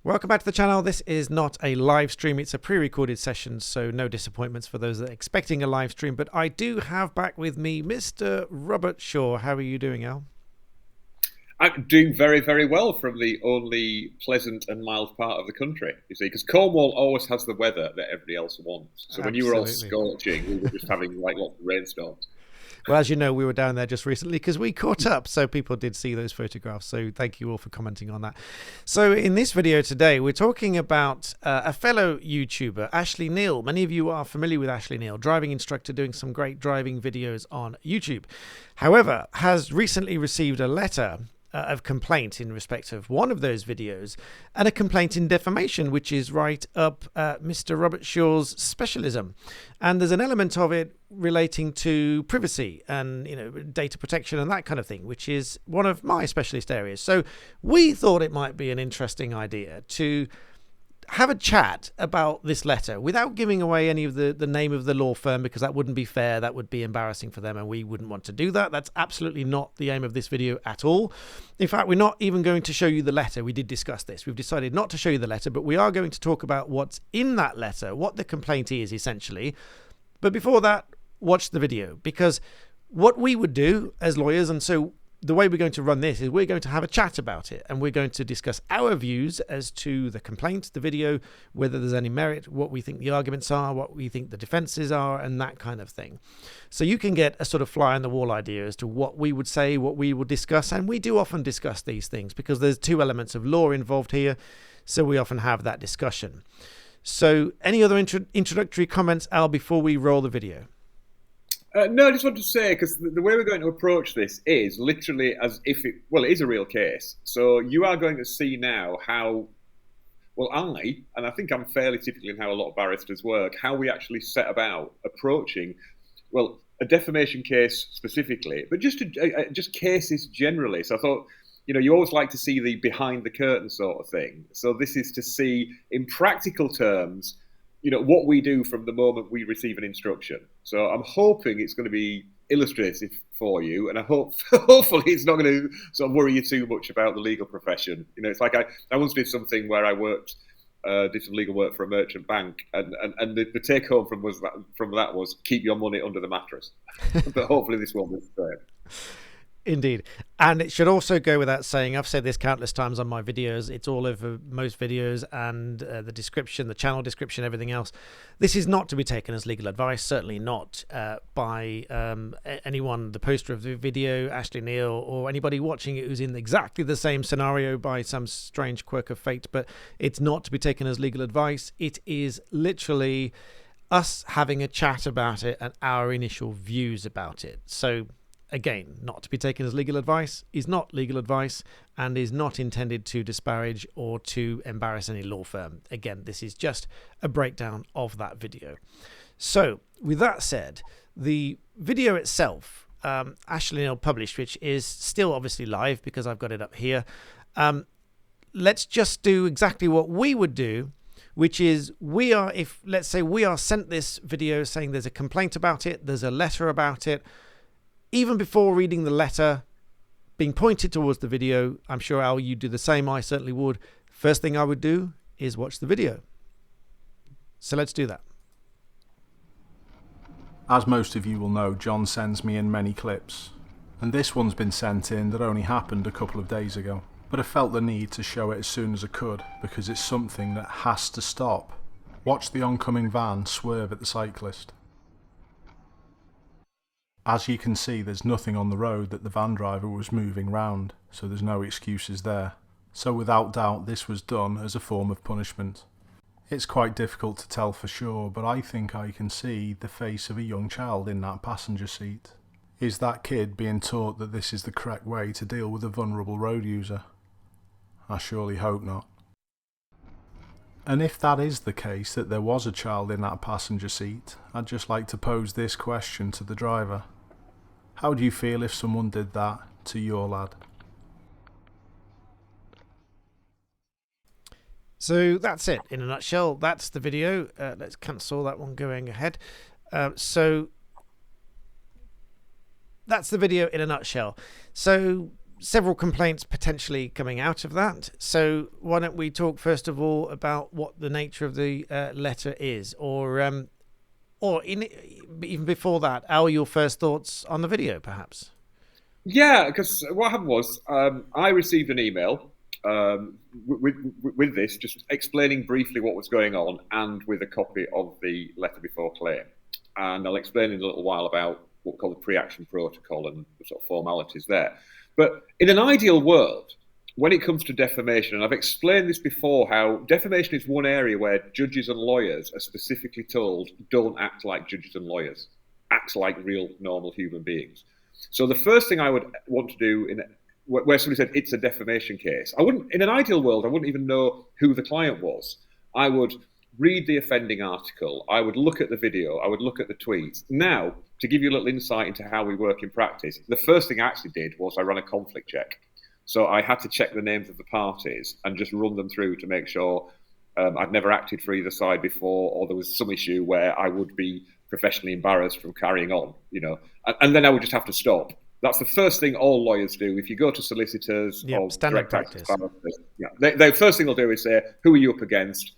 Welcome back to the channel. This is not a live stream, it's a pre-recorded session, so no disappointments for those that are expecting a live stream, but I do have back with me Mr. Robert Shaw. How are you doing, Al? I'm doing very, very well from the only pleasant and mild part of the country, you see, because Cornwall always has the weather that everybody else wants. So when you were all Absolutely. scorching, we were just having like lots of rainstorms. Well, as you know, we were down there just recently because we caught up, so people did see those photographs. So thank you all for commenting on that. So in this video today, we're talking about a fellow YouTuber, Ashley Neal. Many of you are familiar with Ashley Neal, driving instructor doing some great driving videos on YouTube. However, has recently received a letter of complaint in respect of one of those videos and a complaint in defamation, which is right up Mr. Robert Shaw's specialism. And there's an element of it relating to privacy and data protection and that kind of thing, which is one of my specialist areas. So we thought it might be an interesting idea to have a chat about this letter without giving away any of the name of the law firm, because that wouldn't be fair. That would be embarrassing for them, and we wouldn't want to do that. That's absolutely not the aim of this video at all. In fact, we're not even going to show you the letter. We did discuss this. We've decided not to show you the letter, but we are going to talk about what's in that letter, what the complaint is essentially. But before that, watch the video, because what we would do as lawyers, and so the way we're going to run this is we're going to have a chat about it, and we're going to discuss our views as to the complaint, the video, whether there's any merit, what we think the arguments are, what we think the defenses are, and that kind of thing. So you can get a sort of fly on the wall idea as to what we would say, what we would discuss, and we do often discuss these things because there's two elements of law involved here, so we often have that discussion. So any other introductory comments, Al, before we roll the video? No, I just want to say, because the way we're going to approach this is literally as if it is a real case. So you are going to see now how, and I think I'm fairly typical in how a lot of barristers work, how we actually set about approaching, a defamation case specifically, but just cases generally. So I thought, you always like to see the behind the curtain sort of thing. So this is to see in practical terms, what we do from the moment we receive an instruction. So I'm hoping it's going to be illustrative for you, and I hope hopefully it's not going to sort of worry you too much about the legal profession. It's like I once did something where I did some legal work for a merchant bank, and the take home from that was keep your money under the mattress. But hopefully this won't be the same. Indeed. And it should also go without saying, I've said this countless times on my videos, it's all over most videos, and the description, the channel description, everything else. This is not to be taken as legal advice, certainly not by anyone, the poster of the video, Ashley Neal, or anybody watching it who's in exactly the same scenario by some strange quirk of fate. But it's not to be taken as legal advice. It is literally us having a chat about it and our initial views about it. So again, not to be taken as legal advice, is not legal advice, and is not intended to disparage or to embarrass any law firm. Again, this is just a breakdown of that video. So with that said, the video itself, Ashley Neal published, which is still obviously live because I've got it up here. Let's just do exactly what we would do, which is let's say we are sent this video saying there's a complaint about it, there's a letter about it. Even before reading the letter, being pointed towards the video, I'm sure, Al, you do the same. I certainly would. First thing I would do is watch the video. So let's do that. As most of you will know, John sends me in many clips, and this one's been sent in that only happened a couple of days ago. But I felt the need to show it as soon as I could, because it's something that has to stop. Watch the oncoming van swerve at the cyclist. As you can see, there's nothing on the road that the van driver was moving round, so there's no excuses there. So without doubt this was done as a form of punishment. It's quite difficult to tell for sure, but I think I can see the face of a young child in that passenger seat. Is that kid being taught that this is the correct way to deal with a vulnerable road user? I surely hope not. And if that is the case, that there was a child in that passenger seat, I'd just like to pose this question to the driver. How do you feel if someone did that to your lad? So that's it in a nutshell. That's the video. Let's cancel that one going ahead. So that's the video in a nutshell. So several complaints potentially coming out of that. So why don't we talk first of all about what the nature of the letter is, or even before that, are your first thoughts on the video, perhaps? Yeah, because what happened was I received an email with this, just explaining briefly what was going on, and with a copy of the letter before claim. And I'll explain in a little while about what we call the pre-action protocol and the sort of formalities there. But in an ideal world, when it comes to defamation, and I've explained this before, how defamation is one area where judges and lawyers are specifically told, don't act like judges and lawyers, act like real normal human beings. So the first thing I would want to do where somebody said it's a defamation case, in an ideal world, I wouldn't even know who the client was. I would read the offending article, I would look at the video, I would look at the tweets. Now, to give you a little insight into how we work in practice, the first thing I actually did was I ran a conflict check. So I had to check the names of the parties and just run them through to make sure I'd never acted for either side before, or there was some issue where I would be professionally embarrassed from carrying on, and then I would just have to stop. That's the first thing all lawyers do. If you go to solicitors or standard practice, the first thing they'll do is say, who are you up against?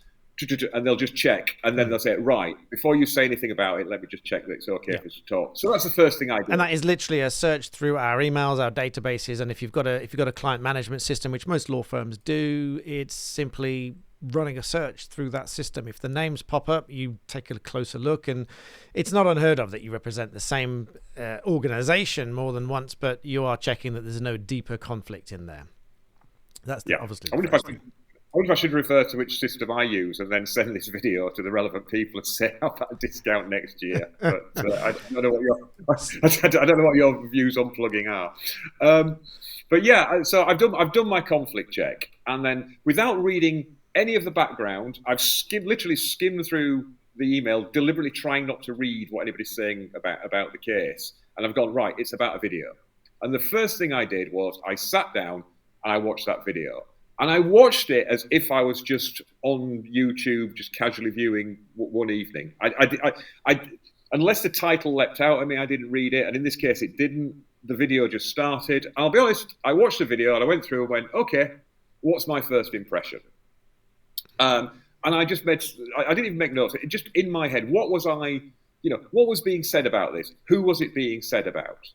And they'll just check, and then they'll say, right, before you say anything about it, let me just check that it's okay for us to talk. So that's the first thing I do. And that is literally a search through our emails, our databases, and if you've got a client management system, which most law firms do, it's simply running a search through that system. If the names pop up, you take a closer look, and it's not unheard of that you represent the same organization more than once, but you are checking that there's no deeper conflict in there. That's obviously the first thing. I wonder if I should refer to which system I use and then send this video to the relevant people and say I've got a discount next year. But I don't know what your views on plugging are. But yeah, so I've done my conflict check, and then without reading any of the background, I've literally skimmed through the email, deliberately trying not to read what anybody's saying about the case, and I've gone, right, it's about a video. And the first thing I did was I sat down and I watched that video. And I watched it as if I was just on YouTube, just casually viewing one evening. Unless the title leapt out at me, I didn't read it. And in this case, it didn't. The video just started. I'll be honest, I watched the video and I went through and went, okay, what's my first impression? And I just I didn't even make notes. It just in my head, what was being said about this? Who was it being said about?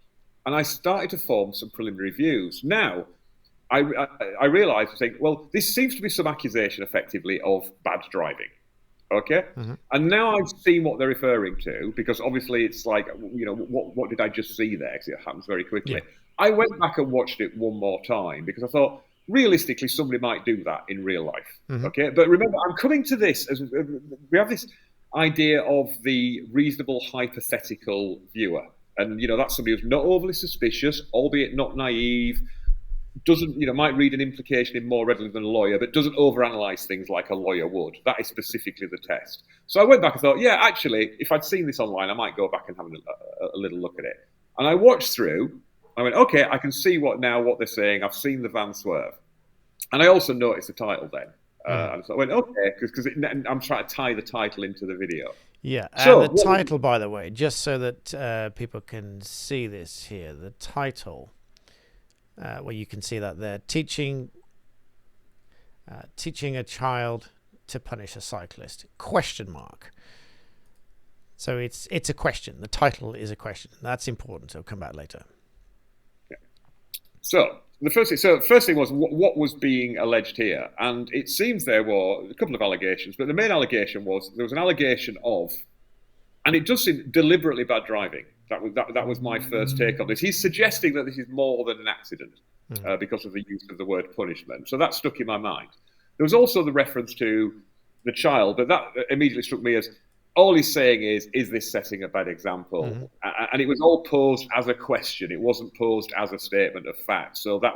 And I started to form some preliminary views. Now, I realised, well, this seems to be some accusation, effectively, of bad driving. Okay, and now I've seen what they're referring to, because obviously it's like, what did I just see there? Because it happens very quickly. Yeah. I went back and watched it one more time because I thought, realistically, somebody might do that in real life. Okay, but remember, I'm coming to this as we have this idea of the reasonable hypothetical viewer, and that's somebody who's not overly suspicious, albeit not naive. Doesn't, might read an implication in more readily than a lawyer, but doesn't overanalyze things like a lawyer would. That is specifically the test. So I went back and thought, yeah, actually, if I'd seen this online, I might go back and have a little look at it. And I watched through. I went, okay, I can see what they're saying. I've seen the van swerve. And I also noticed the title then. And so I went, okay, because I'm trying to tie the title into the video. Yeah, and the title, by the way, just so that people can see this here, the title... well, you can see that there, teaching a child to punish a cyclist, ? So it's a question. The title is a question. That's important. So I'll come back later. Yeah. So the first thing was what was being alleged here, and it seems there were a couple of allegations, but the main allegation was there was an allegation of, and it does seem deliberately bad driving. That was my first take on this. He's suggesting that this is more than an accident because of the use of the word punishment. So that stuck in my mind. There was also the reference to the child, but that immediately struck me as all he's saying is this setting a bad example? And it was all posed as a question. It wasn't posed as a statement of fact. So that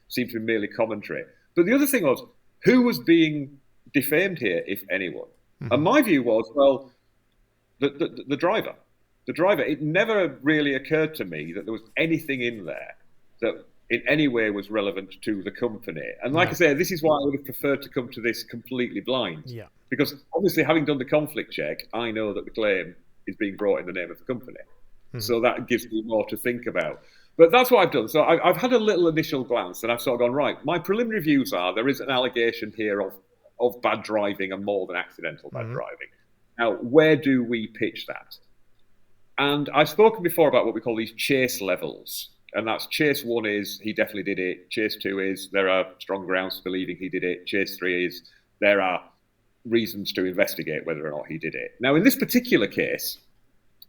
seemed to be merely commentary. But the other thing was, who was being defamed here, if anyone? And my view was, well, the driver. The driver, it never really occurred to me that there was anything in there that in any way was relevant to the company. And like I say, this is why I would have preferred to come to this completely blind. Yeah. Because obviously, having done the conflict check, I know that the claim is being brought in the name of the company. So that gives me more to think about. But that's what I've done. So I've had a little initial glance, and I've sort of gone, right, my preliminary views are there is an allegation here of bad driving and more than accidental bad driving. Now, where do we pitch that? And I've spoken before about what we call these chase levels. And that's chase 1 is he definitely did it. Chase 2 is there are strong grounds for believing he did it. Chase 3 is there are reasons to investigate whether or not he did it. Now, in this particular case,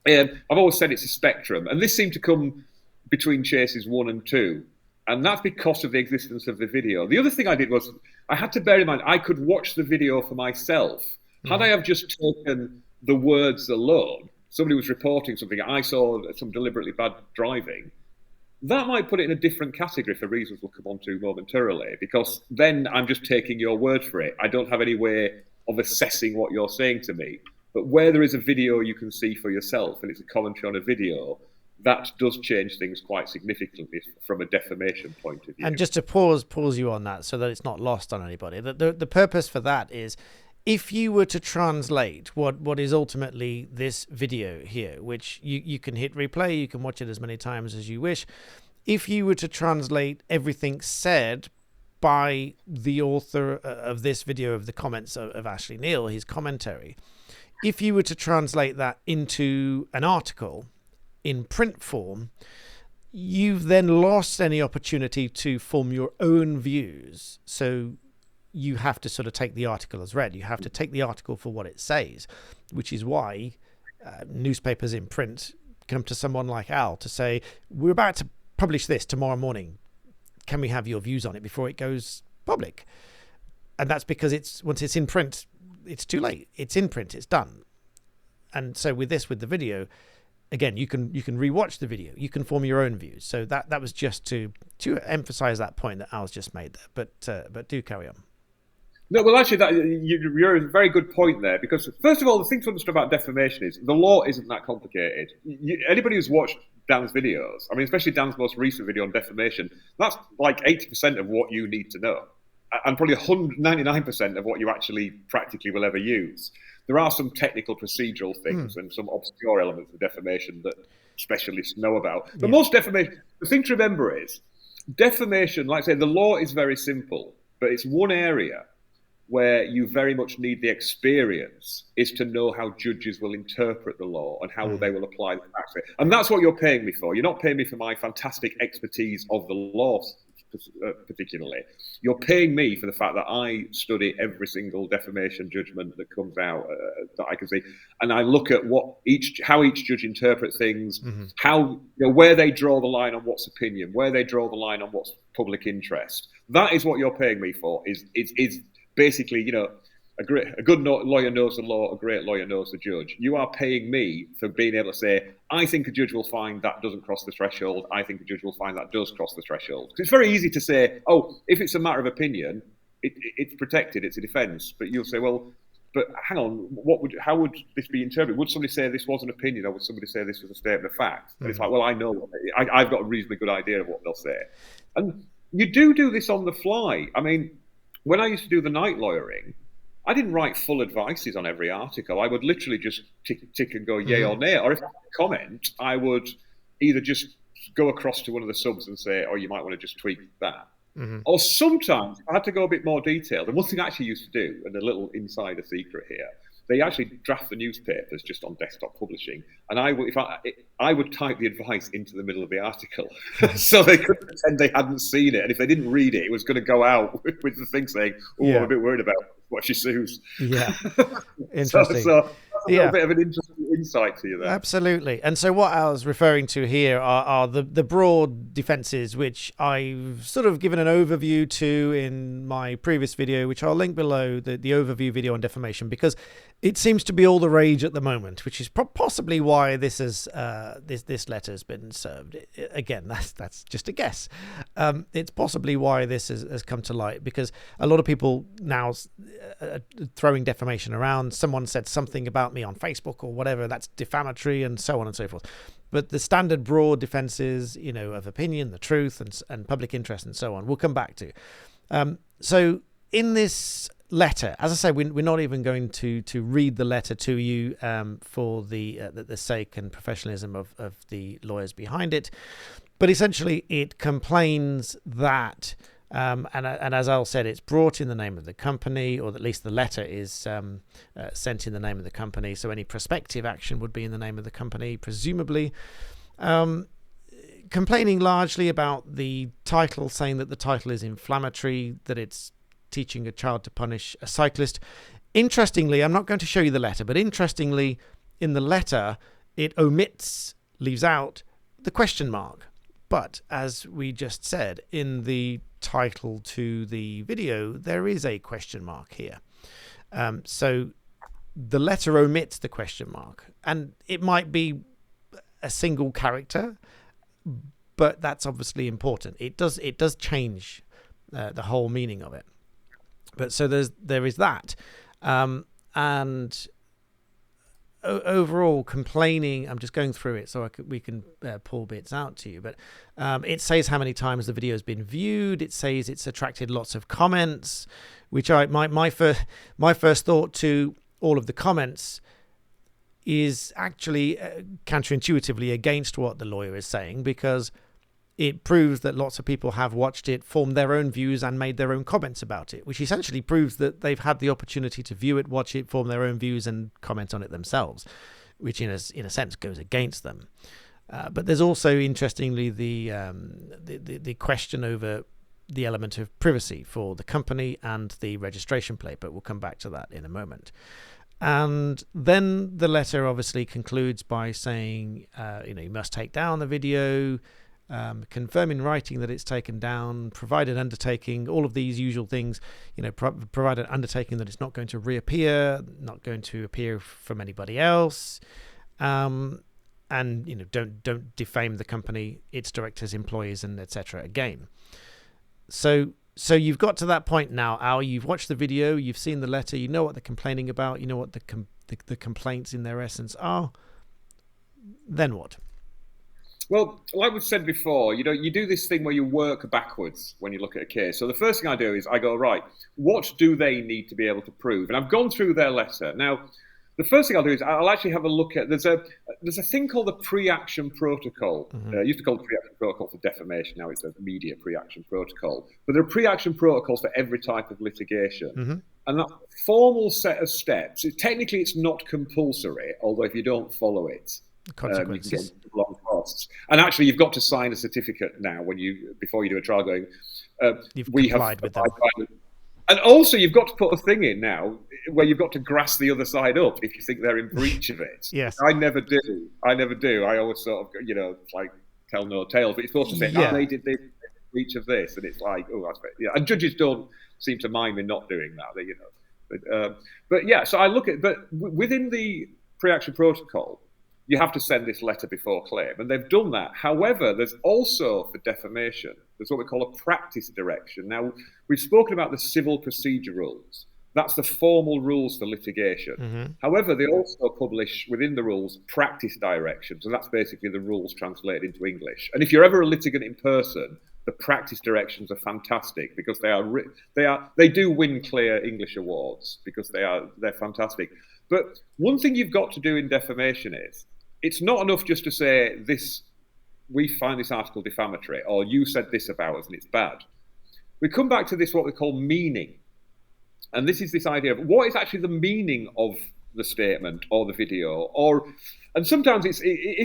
I've always said it's a spectrum. And this seemed to come between chases 1 and 2. And that's because of the existence of the video. The other thing I did was I had to bear in mind I could watch the video for myself. Had I have just taken the words alone, somebody was reporting something, I saw some deliberately bad driving, that might put it in a different category for reasons we'll come on to momentarily, because then I'm just taking your word for it. I don't have any way of assessing what you're saying to me. But where there is a video you can see for yourself, and it's a commentary on a video, that does change things quite significantly from a defamation point of view. And just to pause you on that so that it's not lost on anybody, the purpose for that is, if you were to translate what is ultimately this video here, which you can hit replay, you can watch it as many times as you wish. If you were to translate everything said by the author of this video, of the comments of Ashley Neal, his commentary, if you were to translate that into an article in print form, you've then lost any opportunity to form your own views. So you have to sort of take the article as read. You have to take the article for what it says, which is why newspapers in print come to someone like Al to say, we're about to publish this tomorrow morning. Can we have your views on it before it goes public? And that's because once it's in print, it's too late. It's in print, it's done. And so with the video, again, you can rewatch the video. You can form your own views. So that was just to emphasize that point that Al's just made there. But do carry on. No, well, actually, you're a very good point there, because first of all, the thing to understand about defamation is the law isn't that complicated. Anybody who's watched Dan's videos, I mean, especially Dan's most recent video on defamation, that's like 80% of what you need to know, and probably 99% of what you actually practically will ever use. There are some technical procedural things and some obscure elements of defamation that specialists know about. But most defamation, the thing to remember is defamation, like I say, the law is very simple, but it's one area where you very much need the experience is to know how judges will interpret the law and how they will apply the facts. And that's what you're paying me for. You're not paying me for my fantastic expertise of the law particularly. You're paying me for the fact that I study every single defamation judgment that comes out that I can see, and I look at how each judge interprets things, how where they draw the line on what's opinion, where they draw the line on what's public interest. That is what you're paying me for. Is basically, a good lawyer knows the law, a great lawyer knows the judge. You are paying me for being able to say, I think a judge will find that doesn't cross the threshold. I think a judge will find that does cross the threshold. It's very easy to say, oh, if it's a matter of opinion, it's protected, it's a defence. But you'll say, well, but hang on, how would this be interpreted? Would somebody say this was an opinion, or would somebody say this was a statement of fact? And it's like, well, I know, I've got a reasonably good idea of what they'll say. And you do this on the fly. I mean, when I used to do the night lawyering, I didn't write full advices on every article. I would literally just tick and go yay or nay. Or if I had a comment, I would either just go across to one of the subs and say, oh, you might want to just tweak that. Or sometimes I had to go a bit more detailed. And one thing I actually used to do, and a little insider secret here, they actually draft the newspapers just on desktop publishing, and I would type the advice into the middle of the article, so they could pretend they hadn't seen it. And if they didn't read it, it was going to go out with the thing saying, "Oh, I'm a bit worried about what she sues." Yeah, interesting. So a little bit of an interesting insight to you there. Absolutely. And so what I was referring to here are the broad defences, which I've sort of given an overview to in my previous video, which I'll link below, the overview video on defamation, because it seems to be all the rage at the moment, which is possibly why this is this letter has been served. Again, that's just a guess. It's possibly why this has come to light, because a lot of people now throwing defamation around. Someone said something about me on Facebook or whatever, that's defamatory, and so on and so forth. But the standard broad defenses, of opinion, the truth, and public interest, and so on, we'll come back to. So in this letter, as I say, we're not even going to read the letter to you for the sake and professionalism of the lawyers behind it. But essentially, it complains that, and as Al said, it's brought in the name of the company, or at least the letter is sent in the name of the company. So any prospective action would be in the name of the company, presumably. Complaining largely about the title, saying that the title is inflammatory, that it's teaching a child to punish a cyclist. Interestingly, I'm not going to show you the letter, but interestingly, in the letter, it leaves out the question mark. But as we just said, in the title to the video, there is a question mark here. So the letter omits the question mark, and it might be a single character, but that's obviously important. It does change the whole meaning of it. But so there is that, and overall complaining. I'm just going through it so we can pull bits out to you. But it says how many times the video has been viewed. It says it's attracted lots of comments, which my first thought to all of the comments is actually counterintuitively against what the lawyer is saying, because it proves that lots of people have watched it, formed their own views, and made their own comments about it, which essentially proves that they've had the opportunity to view it, watch it, form their own views, and comment on it themselves, which in a sense goes against them. But there's also, interestingly, the question over the element of privacy for the company and the registration plate, but we'll come back to that in a moment. And then the letter obviously concludes by saying, you must take down the video, confirm in writing that it's taken down, provide an undertaking, all of these usual things, provide an undertaking that it's not going to reappear, not going to appear from anybody else, and don't defame the company, its directors, employees, and etc. again. So you've got to that point now, Al. You've watched the video, you've seen the letter, you know what they're complaining about, you know what the complaints in their essence are. Then what? Well, like we've said before, you do this thing where you work backwards when you look at a case. So the first thing I do is I go, right, what do they need to be able to prove? And I've gone through their letter. Now, the first thing I'll do is I'll actually have a look at, there's a thing called the pre-action protocol. Mm-hmm. It used to call it the pre-action protocol for defamation. Now it's a media pre-action protocol. But there are pre-action protocols for every type of litigation. Mm-hmm. And that formal set of steps, technically it's not compulsory, although if you don't follow it, consequences. You can get long costs. And actually, you've got to sign a certificate now before you do a trial. Going, we have complied with them. And also, you've got to put a thing in now where you've got to grass the other side up if you think they're in breach of it. Yes, I never do. I always sort of, like tell no tales. But you're supposed to say, they did this, breach of this, and it's like, oh, that's yeah. And judges don't seem to mind me not doing that. But yeah. So I look at, but within the pre-action protocol, you have to send this letter before claim, and they've done that. However, there's also, for defamation, there's what we call a practice direction. Now, we've spoken about the civil procedure rules. That's the formal rules for litigation. Mm-hmm. However, they also publish within the rules practice directions, and that's basically the rules translated into English. And if you're ever a litigant in person, the practice directions are fantastic because they do win clear English awards because they're fantastic. But one thing you've got to do in defamation is, it's not enough just to say this, we find this article defamatory, or you said this about us and it's bad. We come back to this, what we call meaning. And this is this idea of what is actually the meaning of the statement or the video, and sometimes if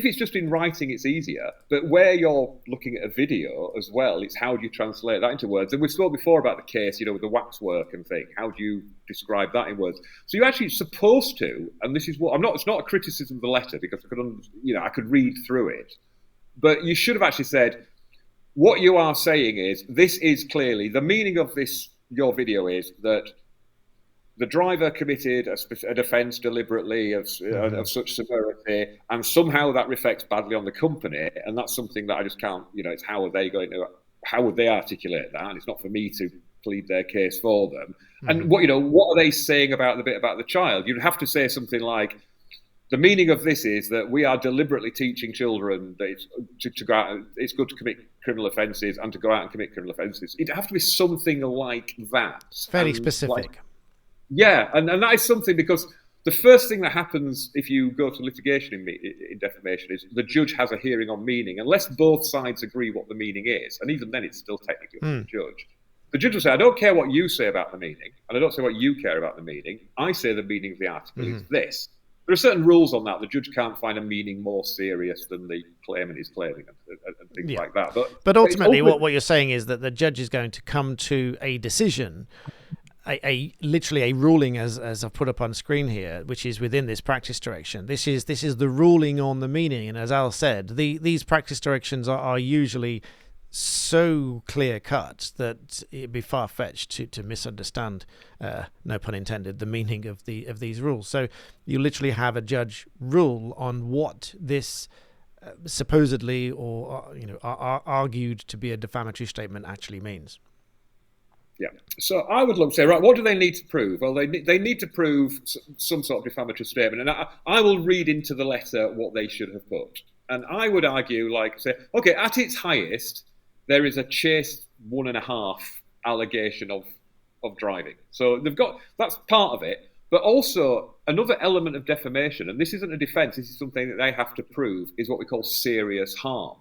it's just in writing, it's easier. But where you're looking at a video as well, it's how do you translate that into words? And we've spoken before about the case, with the waxwork and thing. How do you describe that in words? So you're actually supposed to, and this is what it's not a criticism of the letter because I could read through it, but you should have actually said, what you are saying is, this is clearly the meaning of this. Your video is that the driver committed an offence deliberately of such severity, and somehow that reflects badly on the company, and that's something that I just can't. It's how would they articulate that? And it's not for me to plead their case for them. Mm-hmm. And what are they saying about the bit about the child? You'd have to say something like, the meaning of this is that we are deliberately teaching children that to go out. It's good to commit criminal offences and to go out and commit criminal offences. It'd have to be something like that. Fairly specific. Yeah, and that is something because the first thing that happens if you go to litigation in defamation is the judge has a hearing on meaning, unless both sides agree what the meaning is, and even then it's still technically up to the judge. The judge will say, I don't care what you say about the meaning, and I don't say what you care about the meaning. I say the meaning of the article is this. There are certain rules on that. The judge can't find a meaning more serious than the claimant is claiming, and things like that. But ultimately, what you're saying is that the judge is going to come to a decision, literally a ruling, as I've put up on screen here, which is within this practice direction. This is the ruling on the meaning, and as Al said, these practice directions are usually so clear cut that it'd be far fetched to misunderstand, no pun intended, the meaning of these rules. So you literally have a judge rule on what this supposedly or argued to be a defamatory statement actually means. Yeah. So I would look and say, right, what do they need to prove? Well, they need to prove some sort of defamatory statement, and I will read into the letter what they should have put. And I would argue, say, okay, at its highest, there is a chaste 1.5 allegation of driving. So that's part of it. But also another element of defamation, and this isn't a defence, this is something that they have to prove, is what we call serious harm.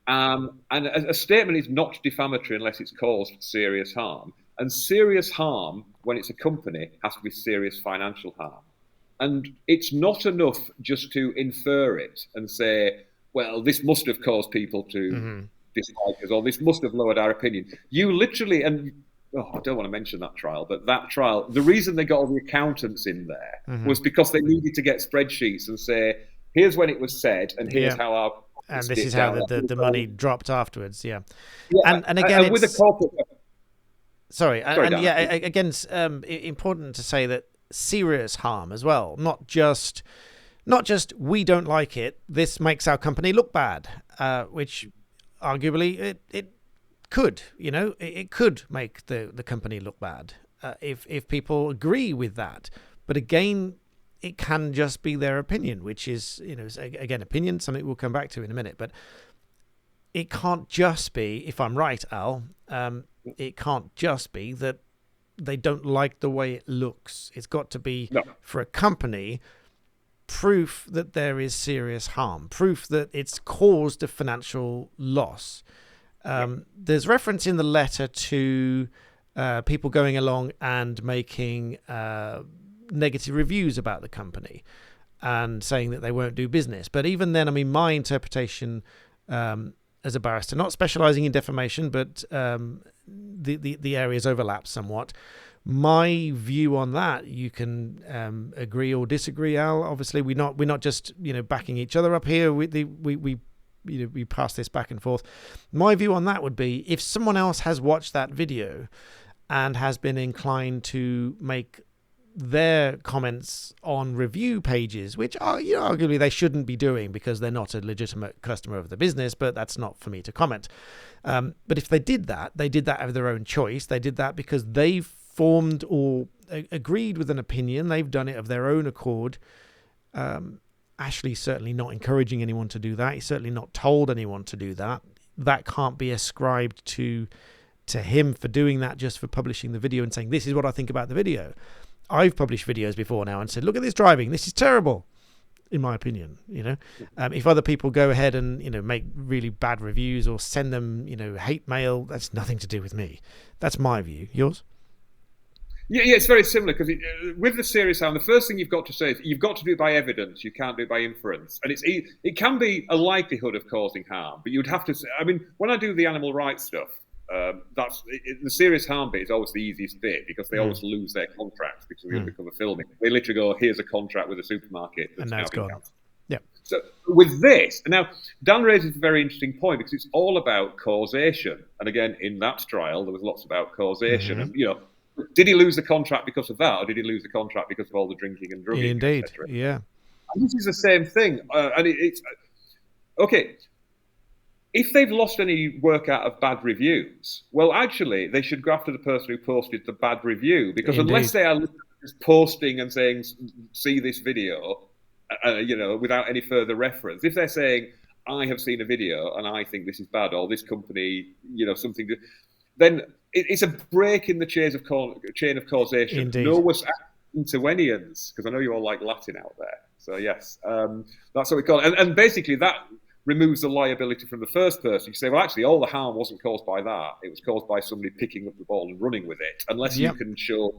And a statement is not defamatory unless it's caused serious harm. And serious harm, when it's a company, has to be serious financial harm. And it's not enough just to infer it and say, well, this must have caused people to dislike us, or this must have lowered our opinion. You literally, and I don't want to mention that trial, but that trial, the reason they got all the accountants in there was because they needed to get spreadsheets and say, here's when it was said, and here's how our... And this is how the money dropped afterwards, And again, and with a corporate... again, it's important to say that serious harm as well, not just we don't like it, this makes our company look bad, which arguably it could, it could make the company look bad if people agree with that. But again, it can just be their opinion, which is, again, opinion, something we'll come back to in a minute. But it can't just be, if I'm right, Al, it can't just be that they don't like the way it looks. It's got to be, for a company, proof that there is serious harm, proof that it's caused a financial loss. There's reference in the letter to people going along and making negative reviews about the company and saying that they won't do business. But even then, I mean, my interpretation as a barrister, not specializing in defamation, but the areas overlap somewhat. My view on that, you can agree or disagree, Al. Obviously, we're not just backing each other up here. We pass this back and forth. My view on that would be, if someone else has watched that video and has been inclined to make their comments on review pages, which are, arguably they shouldn't be doing because they're not a legitimate customer of the business, but that's not for me to comment. But if they did that of their own choice. They did that because they've formed or agreed with an opinion. They've done it of their own accord. Ashley's certainly not encouraging anyone to do that. He's certainly not told anyone to do that. That can't be ascribed to him for doing that, just for publishing the video and saying, this is what I think about the video. I've published videos before now and said, look at this driving. This is terrible, in my opinion. If other people go ahead and, make really bad reviews or send them, hate mail, that's nothing to do with me. That's my view. Yours? Yeah, it's very similar because with the serious harm, the first thing you've got to say is you've got to do it by evidence. You can't do it by inference. And it can be a likelihood of causing harm, but you'd have to say, I mean, when I do the animal rights stuff, the serious harm bit is always the easiest bit because they always lose their contracts because of the undercover filming. They literally go, here's a contract with a supermarket that's now been cancelled. Yeah. So with this, now Dan raises a very interesting point because it's all about causation. And again, in that trial, there was lots about causation. And, did he lose the contract because of that, or did he lose the contract because of all the drinking and drugging? Indeed, et cetera? yeah. And this is the same thing. And it's okay. If they've lost any work out of bad reviews, well, actually, they should go after the person who posted the bad review, because unless they are just posting and saying, see this video, without any further reference, if they're saying, I have seen a video and I think this is bad, or this company, something, then it's a break in the chain of causation. Indeed. Interwenians, because I know you all like Latin out there. So yes, that's what we call it. And basically that removes the liability from the first person. You say, well, actually, all the harm wasn't caused by that. It was caused by somebody picking up the ball and running with it. Unless you can show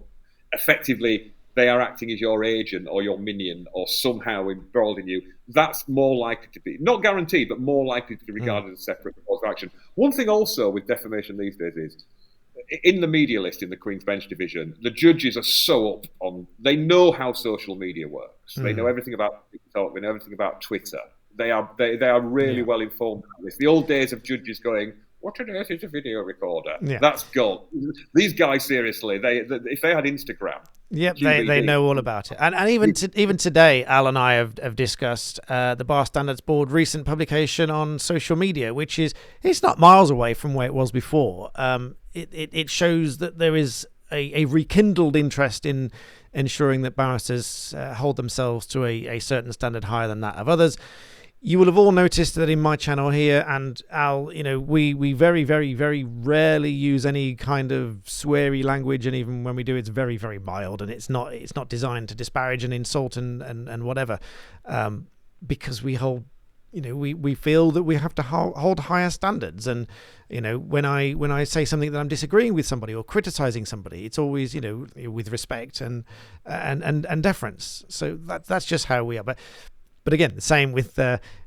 effectively they are acting as your agent or your minion or somehow embroiled in you, that's more likely to be, not guaranteed, but more likely to be regarded as a separate cause of action. One thing also with defamation these days is, in the media list in the Queen's Bench division, the judges are so up on, they know how social media works. They know everything about TikTok, they know everything about Twitter. They are really well informed about this. The old days of judges going, what on earth is a video recorder? That's gone. These guys, seriously, if they had Instagram. Yep, they know all about it. And even today, Al and I have discussed the Bar Standards Board recent publication on social media, which it's not miles away from where it was before. It shows that there is a rekindled interest in ensuring that barristers hold themselves to a certain standard higher than that of others. You will have all noticed that in my channel here, and Al, we very, very, very rarely use any kind of sweary language, and even when we do, it's very, very mild, and it's not designed to disparage and insult and whatever, because we hold, we feel that we have to hold higher standards, and when I say something that I'm disagreeing with somebody or criticizing somebody, it's always with respect and deference. So that's just how we are. But again, the same with,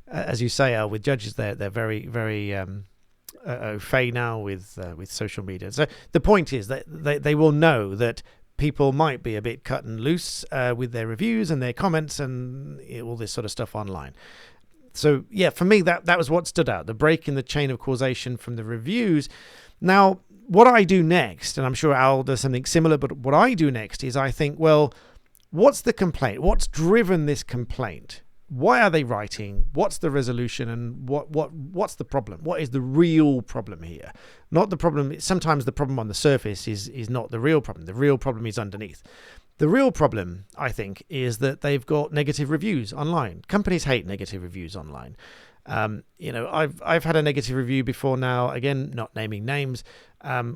as you say, with judges, they're very, very au fait now with social media. So the point is that they will know that people might be a bit cut and loose with their reviews and their comments and all this sort of stuff online. So yeah, for me, that was what stood out, the break in the chain of causation from the reviews. Now, what I do next, and I'm sure Al does something similar, but what I do next is I think, well, what's the complaint? What's driven this complaint? Why are they writing? What's the resolution? And what's the problem? What is the real problem here? Not the problem. Sometimes the problem on the surface is not the real problem. The real problem is underneath. The real problem, I think, is that they've got negative reviews online. Companies hate negative reviews online. I've had a negative review before now, again, not naming names,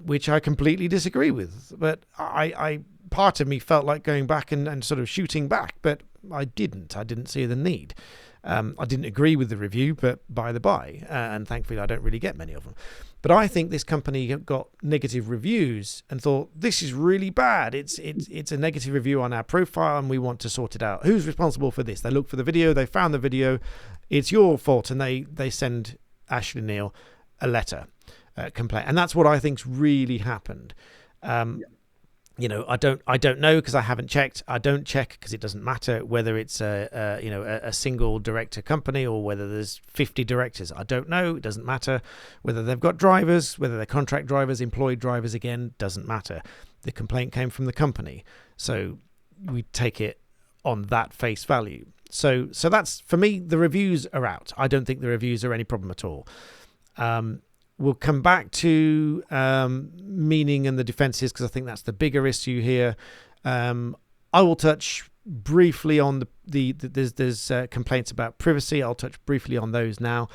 which I completely disagree with. But I part of me felt like going back and sort of shooting back, but I didn't see the need. I didn't agree with the review, but by the by, and thankfully I don't really get many of them. But I think this company got negative reviews and thought, this is really bad. It's a negative review on our profile and we want to sort it out. Who's responsible for this? They looked for the video, they found the video, it's your fault, and they send Ashley Neal a letter complaint. And that's what I think's really happened. I don't know because I haven't checked. I don't check because it doesn't matter whether it's a single director company or whether there's 50 directors. I don't know. It doesn't matter whether they've got drivers, whether they're contract drivers, employed drivers. Again, doesn't matter. The complaint came from the company, so we take it on that face value. So that's, for me, the reviews are out. I don't think the reviews are any problem at all. We'll come back to meaning and the defences because I think that's the bigger issue here. I will touch briefly on there's complaints about privacy. I'll touch briefly on those now.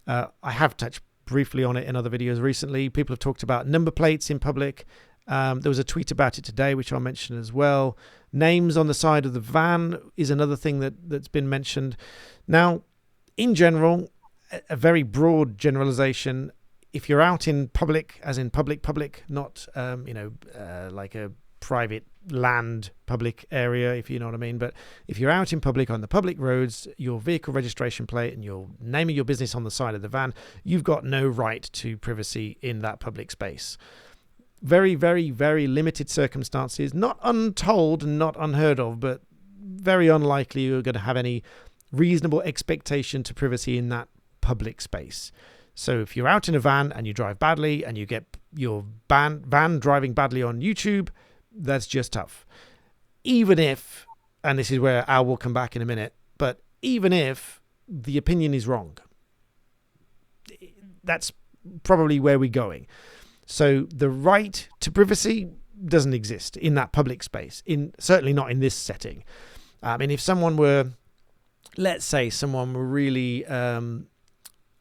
I have touched briefly on it in other videos recently. People have talked about number plates in public. There was a tweet about it today, which I'll mention as well. Names on the side of the van is another thing that's been mentioned. Now, in general, a very broad generalization. If you're out in public, as in public, not like a private land public area, if you know what I mean. But if you're out in public on the public roads, your vehicle registration plate and your name of your business on the side of the van, you've got no right to privacy in that public space. Very, very, very limited circumstances, not untold and not unheard of, but very unlikely you're going to have any reasonable expectation to privacy in that public space. So if you're out in a van and you drive badly and you get your van driving badly on YouTube, that's just tough. Even if, and this is where Al will come back in a minute, but even if the opinion is wrong, that's probably where we're going. So the right to privacy doesn't exist in that public space, certainly not in this setting. I mean, if someone were, let's say someone were really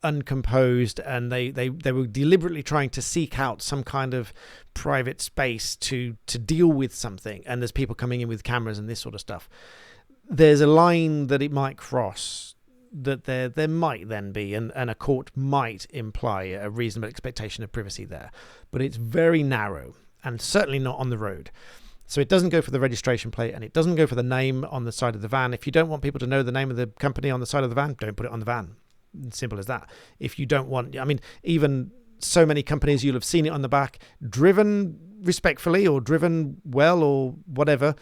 uncomposed, and they were deliberately trying to seek out some kind of private space to deal with something, and there's people coming in with cameras and this sort of stuff, there's a line that it might cross, that there might then be, and a court might imply a reasonable expectation of privacy there. But it's very narrow, and certainly not on the road. So it doesn't go for the registration plate, and it doesn't go for the name on the side of the van. If you don't want people to know the name of the company on the side of the van, don't put it on the van. Simple as that. If you don't want, I mean, even so many companies, you'll have seen it on the back, driven respectfully or driven well or whatever,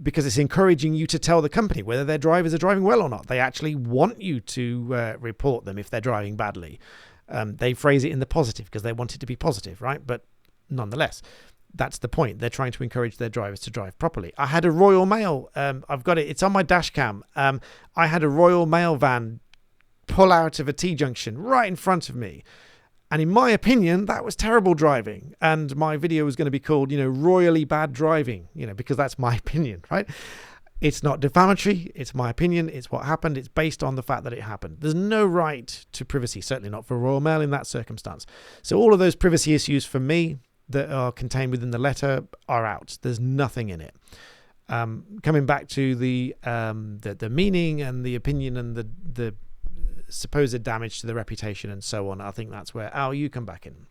because it's encouraging you to tell the company whether their drivers are driving well or not. They actually want you to report them if they're driving badly. They phrase it in the positive because they want it to be positive, right? But nonetheless, that's the point. They're trying to encourage their drivers to drive properly. I had a Royal Mail. I've got it. It's on my dash cam. I had a Royal Mail van pull out of a T-junction right in front of me. And in my opinion, that was terrible driving. And my video was going to be called, royally bad driving, because that's my opinion, right? It's not defamatory. It's my opinion. It's what happened. It's based on the fact that it happened. There's no right to privacy, certainly not for Royal Mail in that circumstance. So all of those privacy issues for me that are contained within the letter are out. There's nothing in it. Coming back to the meaning and the opinion and the supposed damage to the reputation and so on, I think that's where, Al, you come back in.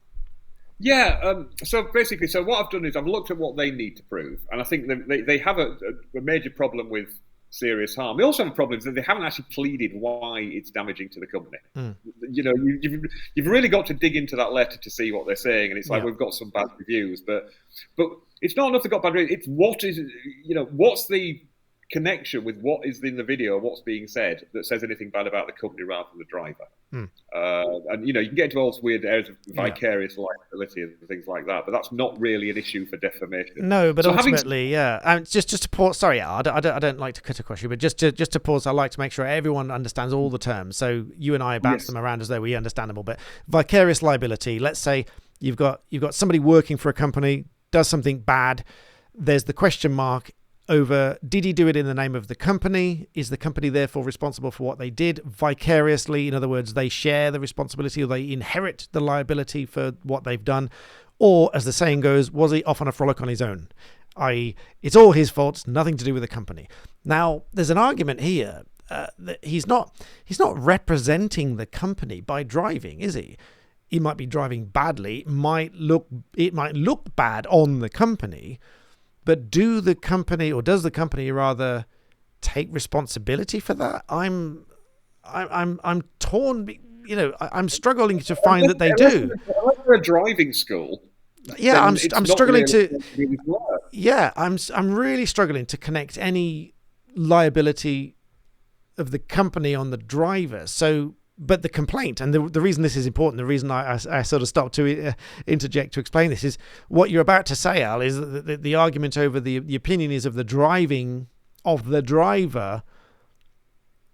Yeah, so basically, what I've done is I've looked at what they need to prove, and I think they have a major problem with serious harm. They also have a problem that they haven't actually pleaded why it's damaging to the company. You've really got to dig into that letter to see what they're saying, and it's like, we've got some bad reviews, but it's not enough they've got bad reviews. It's what's the connection with what is in the video, what's being said that says anything bad about the company rather than the driver. And you can get into all those weird areas of vicarious liability and things like that, but that's not really an issue for defamation. No, but so ultimately, just to pause. Sorry, I don't like to cut across you, but just to pause, I like to make sure everyone understands all the terms. So you and I bounce them around as though we understand them all. But vicarious liability. Let's say you've got somebody working for a company, does something bad. There's the question mark over, did he do it in the name of the company? Is the company therefore responsible for what they did vicariously? In other words, they share the responsibility, or they inherit the liability for what they've done. Or, as the saying goes, was he off on a frolic on his own? I.e., it's all his fault, nothing to do with the company. Now, there's an argument here that he's not representing the company by driving, is he? He might be driving badly. It might look bad on the company. But does the company rather take responsibility for that? I'm torn. I'm struggling to find that they do. Unless they're a driving school. Yeah, I'm struggling to. Yeah, I'm really struggling to connect any liability of the company on the driver. So. But the complaint, and the reason this is important, the reason I sort of stopped to interject to explain this, is what you're about to say, Al, is that the argument over the opinion is of the driving of the driver.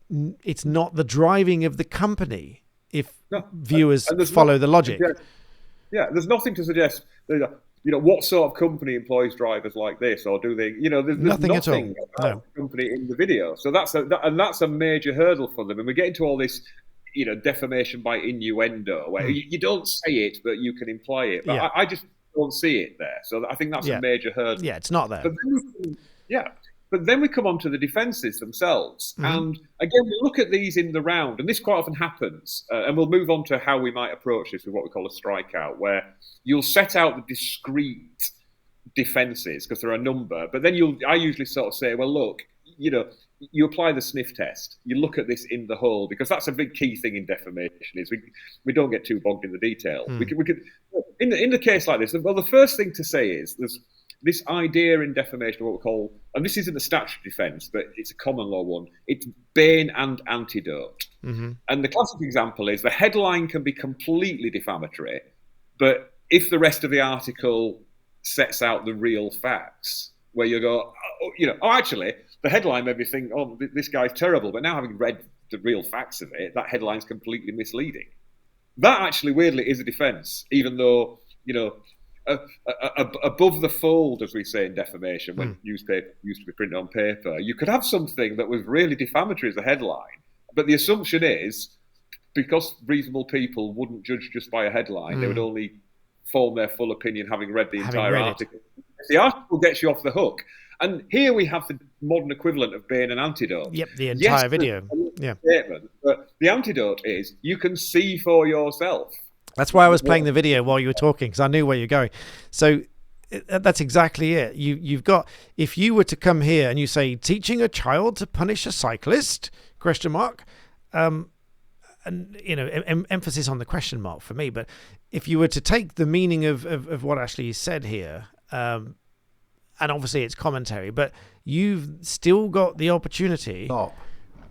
It's not the driving of the company, if viewers follow the logic. There's nothing to suggest, what sort of company employs drivers like this, or do they, there's nothing at all about the company in the video. So that's a major hurdle for them. And we get into all this, defamation by innuendo, where you don't say it, but you can imply it. But I just don't see it there. So I think that's a major hurdle. Yeah, it's not there. But then we come on to the defences themselves. And again, we look at these in the round, and this quite often happens. And we'll move on to how we might approach this with what we call a strikeout, where you'll set out the discrete defences, because there are a number. But then I usually sort of say, well, look, you apply the sniff test. You look at this in the whole, because that's a big key thing in defamation, is we don't get too bogged in the detail. We could in the case like this, well, the first thing to say is there's this idea in defamation, what we call, and this isn't a statutory defence, but it's a common law one, it's bane and antidote. And the classic example is the headline can be completely defamatory, but if the rest of the article sets out the real facts, where you go, actually, the headline made me think, this guy's terrible, but now having read the real facts of it, that headline's completely misleading. That actually, weirdly, is a defence, even though, above the fold, as we say in defamation, when newspaper used to be printed on paper, you could have something that was really defamatory as a headline, but the assumption is because reasonable people wouldn't judge just by a headline. They would only form their full opinion having read the entire article. If the article gets you off the hook, and here we have the modern equivalent of Bain and Antidote. Yep, the entire video. Yeah. Statement, but the antidote is you can see for yourself. That's why I was playing the video while you were talking, because I knew where you're going. So that's exactly it. You've got, if you were to come here and you say, teaching a child to punish a cyclist, ? And, you know, emphasis on the question mark for me. But if you were to take the meaning of what Ashley said here, and obviously it's commentary, but you've still got the opportunity. Stop.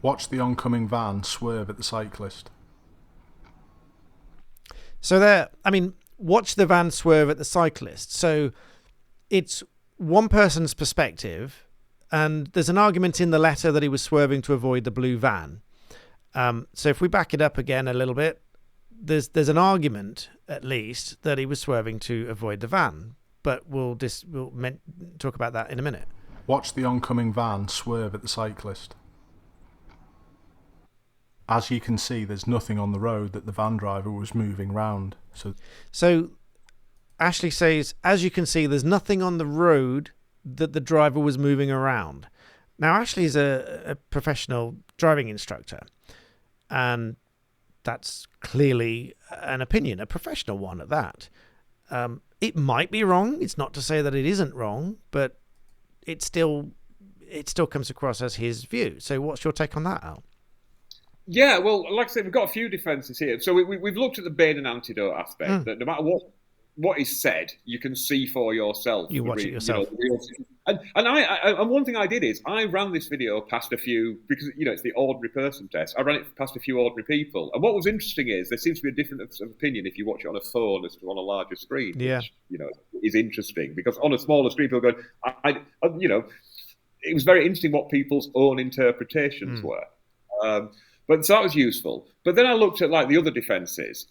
Watch the oncoming van swerve at the cyclist. So there, I mean, watch the van swerve at the cyclist. So it's one person's perspective, and there's an argument in the letter that he was swerving to avoid the blue van. So if we back it up again a little bit, there's an argument, at least, that he was swerving to avoid the van. But we'll talk about that in a minute. Watch the oncoming van swerve at the cyclist. As you can see, there's nothing on the road that the van driver was moving round. So Ashley says, as you can see, there's nothing on the road that the driver was moving around. Now, Ashley's a professional driving instructor, and that's clearly an opinion, a professional one at that. It might be wrong. It's not to say that it isn't wrong, but it still comes across as his view. So what's your take on that, Al? Yeah, well, like I said, we've got a few defences here. So we've looked at the Bain and Antidote aspect, that no matter what is said, you can see for yourself. You watch it yourself. And one thing I did is I ran this video past a few, because, you know, it's the ordinary person test. I ran it past a few ordinary people. And what was interesting is there seems to be a difference of opinion if you watch it on a phone as to on a larger screen. Yeah. Which, you know, is interesting, because on a smaller screen, people go, you know, it was very interesting what people's own interpretations were. But so that was useful. But then I looked at like the other defences,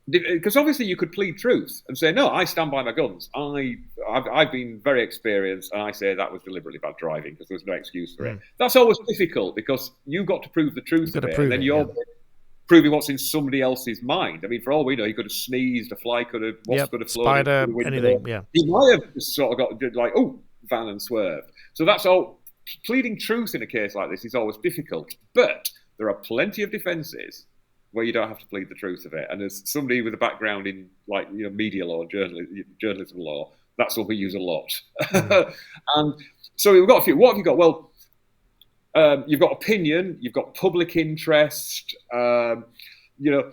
because obviously you could plead truth and say, no, I stand by my guns. I've been very experienced, and I say that was deliberately bad driving because there was no excuse for it. That's always difficult because you've got to prove the truth of it, and then you're proving what's in somebody else's mind. I mean, for all we know, he could have sneezed, a fly could have, wasp could have flown, spider, anything. Yeah, he might have just sort of got like, oh, van and swerve. So that's all. Pleading truth in a case like this is always difficult, but there are plenty of defences where you don't have to plead the truth of it. And as somebody with a background in, like, you know, media law, journalism law, that's what we use a lot. And so we've got a few. What have you got? Well, you've got opinion, you've got public interest. You know,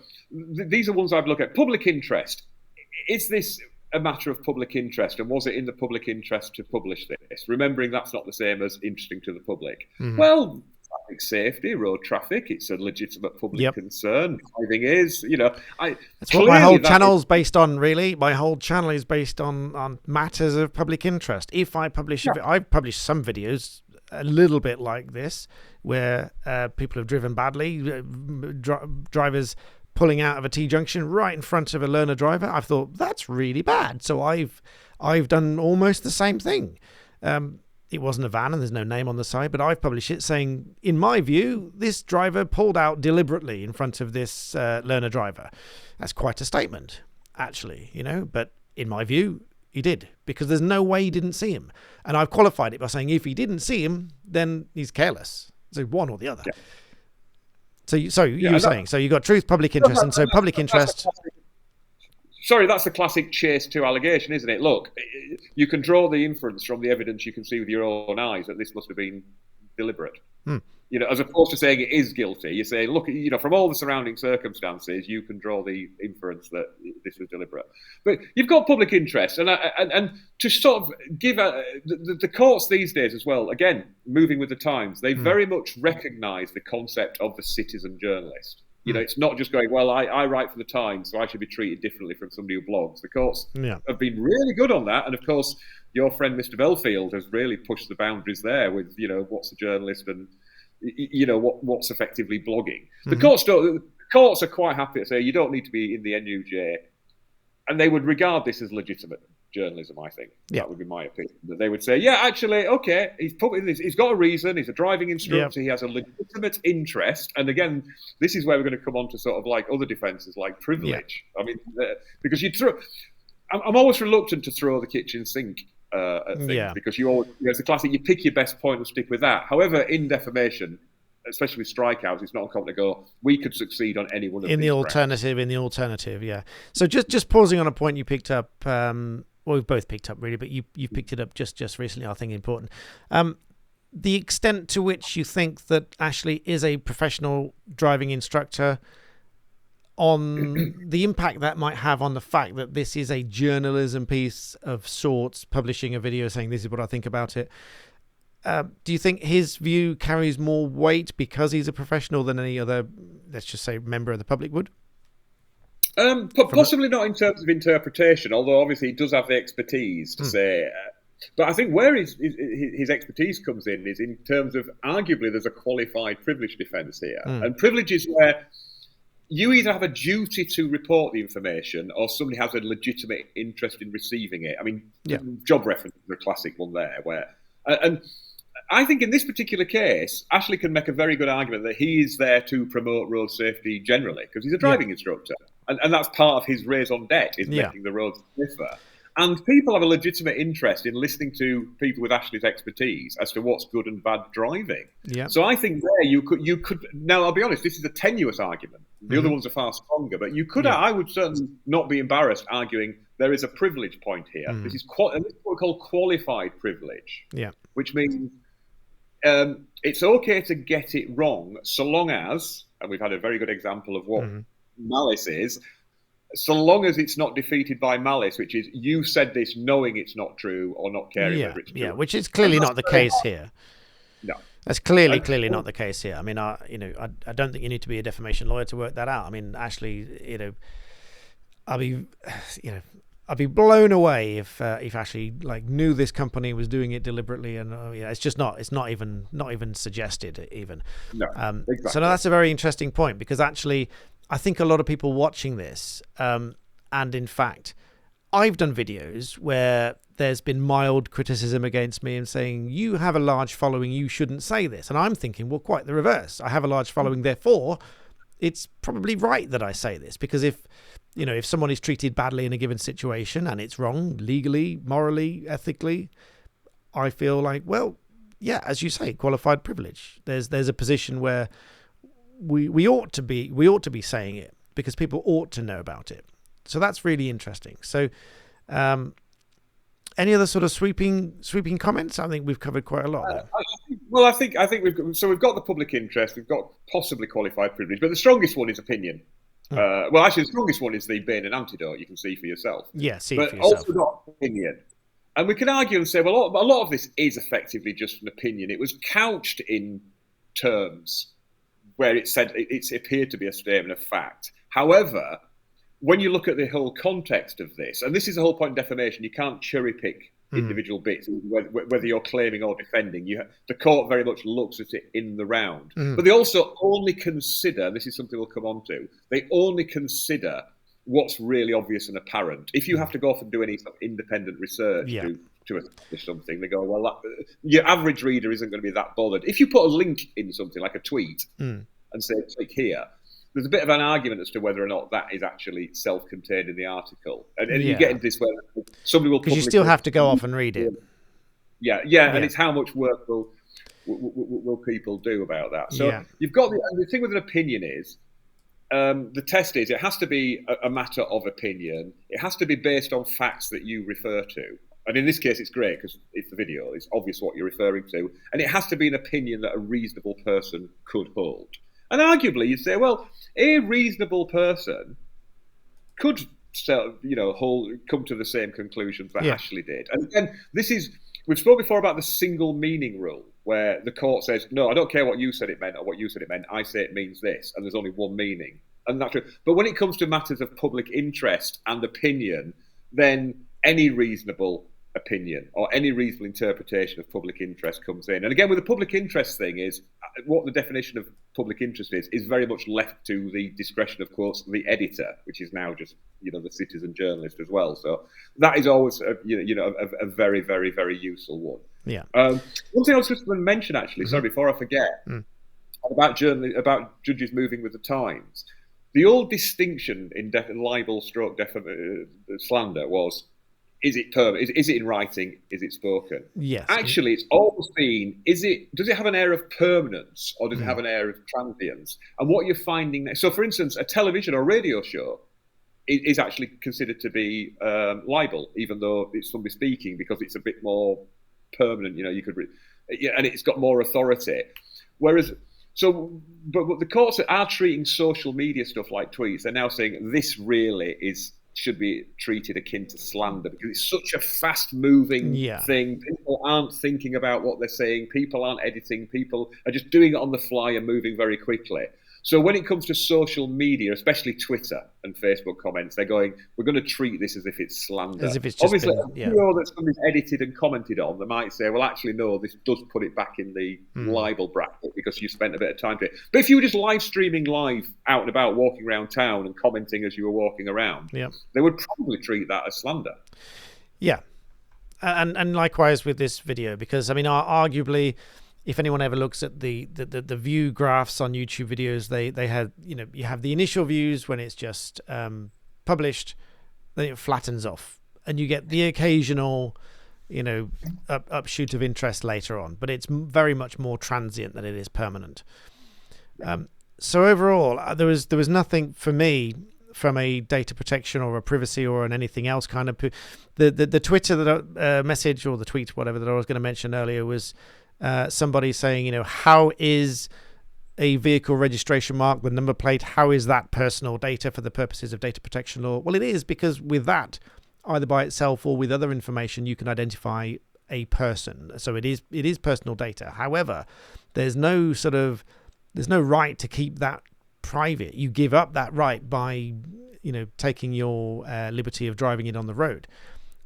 these are ones I've looked at. Public interest. Is this a matter of public interest, and was it in the public interest to publish this? Remembering that's not the same as interesting to the public. Well, traffic safety, road traffic, it's a legitimate public concern. Driving is, you know, that's what my whole channel's based on, really. My whole channel is based on matters of public interest. If I publish, I've published some videos a little bit like this, where people have driven badly, drivers pulling out of a T-junction right in front of a learner driver. I've thought, that's really bad. So I've done almost the same thing. It wasn't a van and there's no name on the side, but I've published it saying, in my view, this driver pulled out deliberately in front of this learner driver. That's quite a statement, actually, you know, but in my view, he did, because there's no way he didn't see him. And I've qualified it by saying if he didn't see him, then he's careless. So one or the other. Yeah. So you were saying, so you got truth, public interest, and so public interest. Sorry, that's the classic chase to allegation, isn't it? Look, you can draw the inference from the evidence you can see with your own eyes that this must have been deliberate. You know, as opposed to saying it is guilty, you say, look, you know, from all the surrounding circumstances, you can draw the inference that this was deliberate. But you've got public interest, and to sort of give the courts these days as well, again, moving with the times, they very much recognise the concept of the citizen journalist. You know, it's not just going, well, I write for the Times, so I should be treated differently from somebody who blogs. The courts have been really good on that, and of course, your friend Mr. Belfield has really pushed the boundaries there with, you know, what's a journalist and, you know, what's effectively blogging. The courts are quite happy to say you don't need to be in the NUJ, and they would regard this as legitimate journalism, I think. Yeah. That would be my opinion. That they would say, yeah, actually, okay, he's got a reason, he's a driving instructor, he has a legitimate interest. And again, this is where we're going to come on to sort of like other defences like privilege. I mean, because I'm always reluctant to throw the kitchen sink at things because it's the classic, you pick your best point and stick with that. However, in defamation, especially with strikeouts, it's not uncommon to go, we could succeed on any one of these. In the alternative, yeah. So just pausing on a point you picked up, well, we've both picked up really, but you picked it up just recently, I think important. The extent to which you think that Ashley is a professional driving instructor, on the impact that might have on the fact that this is a journalism piece of sorts, publishing a video saying this is what I think about it. Do you think his view carries more weight because he's a professional than any other, let's just say, member of the public would? Possibly not in terms of interpretation, although obviously he does have the expertise to say. But I think where his expertise comes in is in terms of, arguably, there's a qualified privilege defence here. And privilege is where you either have a duty to report the information or somebody has a legitimate interest in receiving it. I mean, job reference is a classic one there. And I think in this particular case, Ashley can make a very good argument that he is there to promote road safety generally because he's a driving instructor. And that's part of his raison d'etre, is making the roads safer. And people have a legitimate interest in listening to people with Ashley's expertise as to what's good and bad driving. Yeah. So I think there you could. Now, I'll be honest, this is a tenuous argument. The other ones are far stronger, but you could. I would certainly not be embarrassed arguing there is a privilege point here. This is what we call qualified privilege. Yeah. Which means it's okay to get it wrong so long as, and we've had a very good example of what malice is. So long as it's not defeated by malice, which is you said this knowing it's not true or not caring whether it's true. Yeah, which is clearly not the case here. No. That's clearly not the case here. I mean, I don't think you need to be a defamation lawyer to work that out. I mean, Ashley, I'd be blown away if Ashley knew this company was doing it deliberately, and it's not even suggested even. No, exactly. So that's a very interesting point because actually, I think a lot of people watching this, and in fact, I've done videos where there's been mild criticism against me and saying, you have a large following, you shouldn't say this. And I'm thinking, well, quite the reverse. I have a large following, therefore, it's probably right that I say this. Because if someone is treated badly in a given situation and it's wrong, legally, morally, ethically, I feel like, well, yeah, as you say, qualified privilege. There's a position where we ought to be saying it because people ought to know about it. So that's really interesting. So any other sort of sweeping comments? I think we've covered quite a lot there. I think we've got the public interest, we've got possibly qualified privilege, but the strongest one is opinion. Well, actually, the strongest one is the bane and antidote. You can see for yourself. Yeah, see but for yourself. Also got opinion. And we can argue and say, well, a lot of this is effectively just an opinion. It was couched in terms where it said it appeared to be a statement of fact. However, when you look at the whole context of this, and this is the whole point of defamation, you can't cherry pick individual bits, whether you're claiming or defending. The court very much looks at it in the round. But they also only consider, this is something we'll come on to, they only consider what's really obvious and apparent. If you have to go off and do any sort of independent research to establish something, they go, well, your average reader isn't going to be that bothered. If you put a link in something like a tweet and say, click here, there's a bit of an argument as to whether or not that is actually self-contained in the article. And you get into this where somebody will... Because you still have to go off and read it. Yeah, and it's how much work will people do about that. So you've got... And the thing with an opinion is, the test is it has to be a matter of opinion. It has to be based on facts that you refer to. And in this case, it's great because it's the video. It's obvious what you're referring to. And it has to be an opinion that a reasonable person could hold. And arguably, you'd say, well, a reasonable person could, come to the same conclusions that Ashley did. And again, we've spoken before about the single meaning rule, where the court says, no, I don't care what you said it meant or what you said it meant. I say it means this, and there's only one meaning. And that's true. But when it comes to matters of public interest and opinion, then any reasonable opinion or any reasonable interpretation of public interest comes in. And again, with the public interest thing is what the definition of public interest is very much left to the discretion, of course, the editor, which is now just, the citizen journalist as well. So that is always, a very, very, very useful one. Yeah. One thing I was just going to mention, actually, sorry, before I forget, about judges moving with the times. The old distinction in libel stroke slander was, is it in writing? Is it spoken? Yes. Actually, it's always been, does it have an air of permanence or does it have an air of transience? And what you're finding now, so for instance, a television or radio show is actually considered to be libel, even though it's somebody speaking, because it's a bit more permanent, and it's got more authority. Whereas, but the courts that are treating social media stuff like tweets, they're now saying this really should be treated akin to slander because it's such a fast-moving thing. People aren't thinking about what they're saying. People aren't editing. People are just doing it on the fly and moving very quickly. So when it comes to social media, especially Twitter and Facebook comments, they're going, we're going to treat this as if it's slander. As if it's just obviously, a video that somebody's edited and commented on, they might say, well, actually, no, this does put it back in the libel bracket because you spent a bit of time to it. But if you were just live streaming live out and about, walking around town and commenting as you were walking around, they would probably treat that as slander. Yeah. And likewise with this video, because, I mean, arguably, if anyone ever looks at the view graphs on YouTube videos, they have, you have the initial views when it's just published, then it flattens off, and you get the occasional, upshoot of interest later on, but it's very much more transient than it is permanent. So overall, there was nothing for me from a data protection or a privacy or an anything else kind of the Twitter message or the tweet, whatever, that I was going to mention earlier was. Somebody saying, how is a vehicle registration mark, the number plate, how is that personal data for the purposes of data protection law? Well, it is, because with that, either by itself or with other information, you can identify a person. So it is personal data. However, there's no right to keep that private. You give up that right by, taking your liberty of driving it on the road.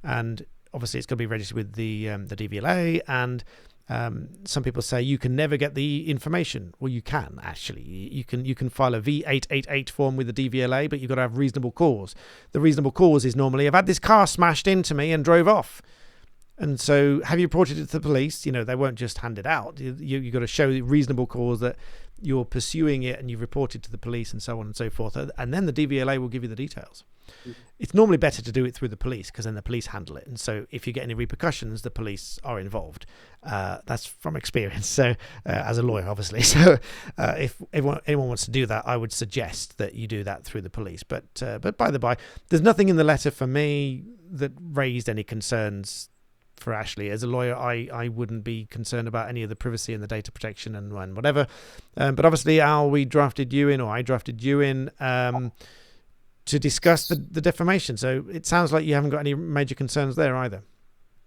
And obviously it's going to be registered with the DVLA, and some people say you can never get the information. Well, you can actually. You can file a V888 form with the DVLA, but you've got to have reasonable cause. The reasonable cause is normally, I've had this car smashed into me and drove off. And so, have you reported it to the police? They won't just hand it out. You've got to show the reasonable cause that you're pursuing it and you've reported to the police and so on and so forth. And then the DVLA will give you the details. It's normally better to do it through the police because then the police handle it. And so if you get any repercussions, the police are involved. That's from experience. So as a lawyer, obviously. So if anyone wants to do that, I would suggest that you do that through the police. But by the by, there's nothing in the letter for me that raised any concerns for Ashley. As a lawyer, I wouldn't be concerned about any of the privacy and the data protection and whatever. But obviously, Al, I drafted you in to discuss the defamation. So it sounds like you haven't got any major concerns there either.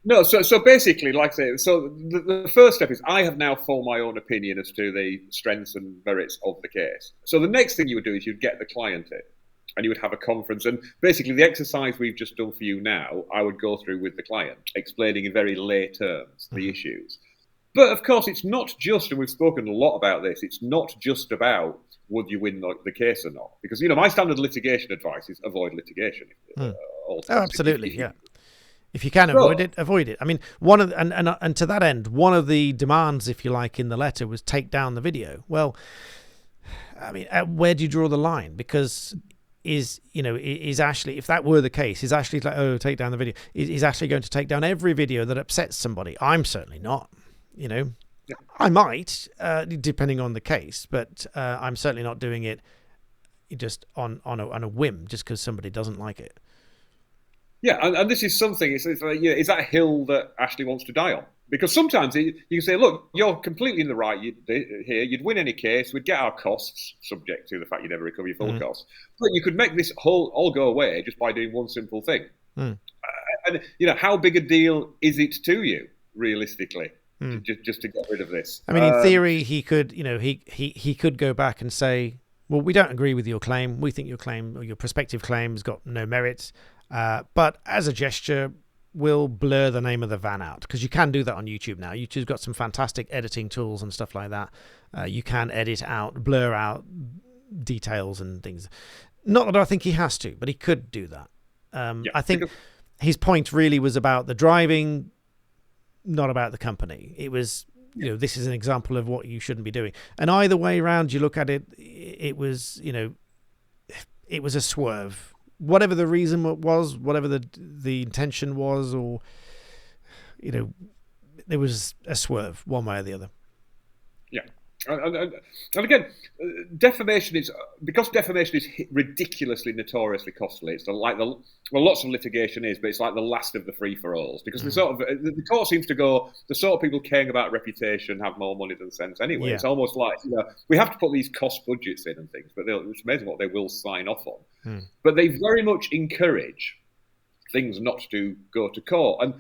No, so basically, like I say, so the first step is I have now formed my own opinion as to the strengths and merits of the case. So the next thing you would do is you'd get the client in and you would have a conference. And basically the exercise we've just done for you now, I would go through with the client, explaining in very lay terms the issues. But of course, it's not just, and we've spoken a lot about this, it's not just about would you win the case or not. Because, my standard litigation advice is avoid litigation. Absolutely, yeah. If you can avoid it, avoid it. I mean, and to that end, one of the demands, if you like, in the letter was take down the video. Well, I mean, where do you draw the line? Because is Ashley, if that were the case, is Ashley like, oh, take down the video? Is Ashley going to take down every video that upsets somebody? I'm certainly not. I might, depending on the case, but I'm certainly not doing it just on a whim, just because somebody doesn't like it. Yeah, and this is something. It's like, is that a hill that Ashley wants to die on? Because sometimes you can say, look, you're completely in the right here. You'd win any case. We'd get our costs, subject to the fact you never recover your full costs. But you could make this all go away just by doing one simple thing. And how big a deal is it to you, realistically? Just to get rid of this. I mean, in theory, he could, he could go back and say, well, we don't agree with your claim. We think your claim or your prospective claim has got no merit. But as a gesture, will blur the name of the van out, because you can do that on YouTube now. YouTube's got some fantastic editing tools and stuff like that. You can edit out, blur out details and things. Not that I think he has to, but he could do that. I think his point really was about the driving, not about the company. It was, this is an example of what you shouldn't be doing. And either way around you look at it, it was, it was a swerve. Whatever the reason was, whatever the intention was, or, there was a swerve one way or the other. Yeah. And again, defamation is, because defamation is ridiculously, notoriously costly. It's lots of litigation is, but it's like the last of the free-for-alls, because the court seems to go, the sort of people caring about reputation have more money than sense anyway. Yeah. It's almost like, we have to put these cost budgets in and things, but it's amazing what they will sign off on. But they very much encourage things not to go to court. And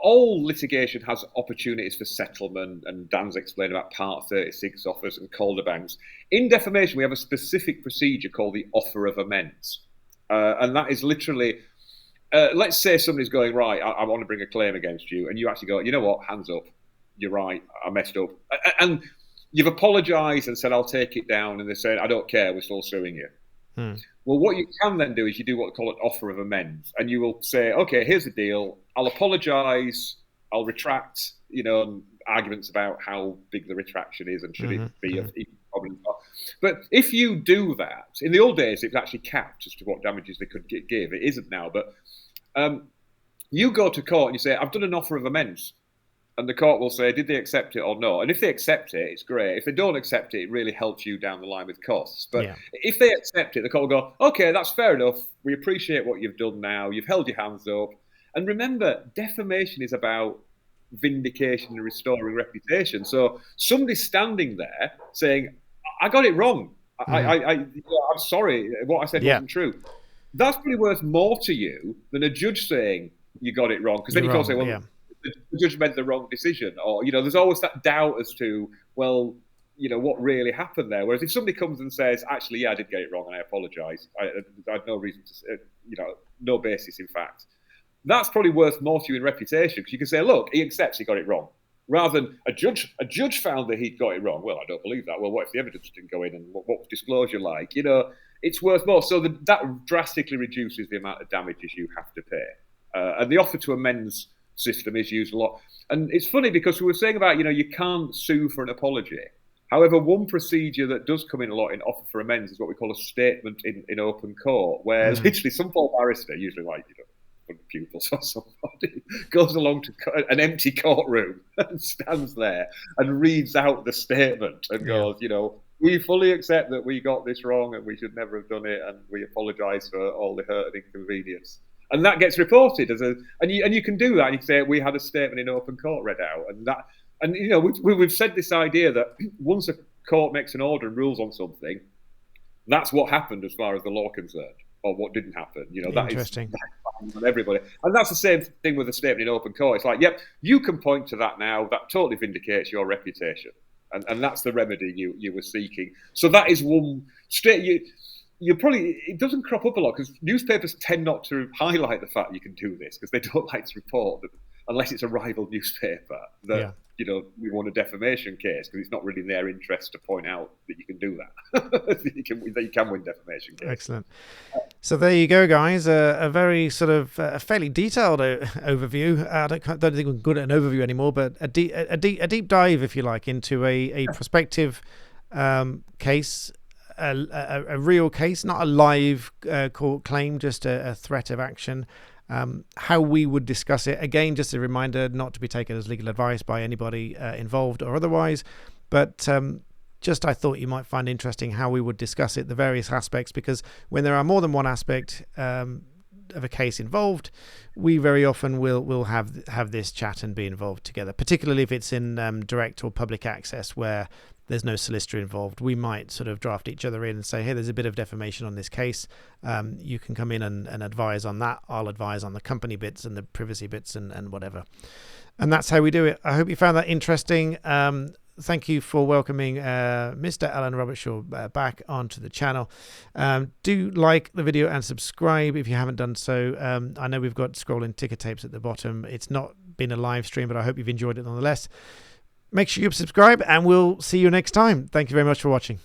all litigation has opportunities for settlement, and Dan's explained about Part 36 offers and Calderbanks. In defamation, we have a specific procedure called the offer of amends. And that is literally, let's say somebody's going, right, I want to bring a claim against you, and you actually go, you know what, hands up, you're right, I messed up. And you've apologised and said, I'll take it down, and they say, I don't care, we're still suing you. Well, what you can then do is you do what they call an offer of amends, and you will say, okay, here's the deal. I'll apologise. I'll retract, arguments about how big the retraction is and should it be a problem. But if you do that, in the old days, it was actually capped as to what damages they could give. It isn't now, but you go to court and you say, I've done an offer of amends. And the court will say, did they accept it or not? And if they accept it, it's great. If they don't accept it, it really helps you down the line with costs. But if they accept it, the court will go, okay, that's fair enough. We appreciate what you've done now. You've held your hands up. And remember, defamation is about vindication and restoring reputation. So somebody's standing there saying, I got it wrong. I'm sorry. What I said wasn't true. That's probably worth more to you than a judge saying you got it wrong. Because then you can't say, well, the judge made the wrong decision, or there's always that doubt as to, well, what really happened there. Whereas if somebody comes and says, actually, I did get it wrong and I apologise, I had no reason to, no basis in fact, that's probably worth more to you in reputation, because you can say, look, he accepts he got it wrong, rather than a judge found that he'd got it wrong. Well, I don't believe that. Well, what if the evidence didn't go in, and what was disclosure like? It's worth more. So that drastically reduces the amount of damages you have to pay. And the offer to amends system is used a lot. And it's funny because we were saying about, you can't sue for an apology. However, one procedure that does come in a lot in offer for amends is what we call a statement in open court, where literally some poor barrister, usually like, pupils or somebody, goes along to an empty courtroom and stands there and reads out the statement and goes, we fully accept that we got this wrong and we should never have done it, and we apologise for all the hurt and inconvenience. And that gets reported and you can do that. And you can say, we had a statement in open court read out, we've said this idea that once a court makes an order and rules on something, that's what happened as far as the law concerned, or what didn't happen. That Interesting. Is on everybody. And that's the same thing with a statement in open court. It's like, yep, you can point to that now. That totally vindicates your reputation. And that's the remedy you were seeking. So that is one state. You probably, it doesn't crop up a lot because newspapers tend not to highlight the fact you can do this, because they don't like to report that, unless it's a rival newspaper, that we won a defamation case, because it's not really in their interest to point out that you can do that. that you can win defamation cases. Excellent. So there you go, guys. A very sort of a fairly detailed overview. I don't think we're good at an overview anymore, but a deep dive, if you like, into a prospective case. A real case, not a live court claim, just a threat of action. How we would discuss it. Again, just a reminder not to be taken as legal advice by anybody involved or otherwise, but just I thought you might find interesting how we would discuss it, the various aspects, because when there are more than one aspect of a case involved, we very often will have this chat and be involved together, particularly if it's in direct or public access where there's no solicitor involved. We might sort of draft each other in and say, hey, there's a bit of defamation on this case. You can come in and advise on that. I'll advise on the company bits and the privacy bits and whatever. And that's how we do it. I hope you found that interesting. thank you for welcoming Mr. Alan Robertshaw back onto the channel. Do like the video and subscribe if you haven't done so. I know we've got scrolling ticker tapes at the bottom. It's not been a live stream, but I hope you've enjoyed it nonetheless. Make sure you subscribe, and we'll see you next time. Thank you very much for watching.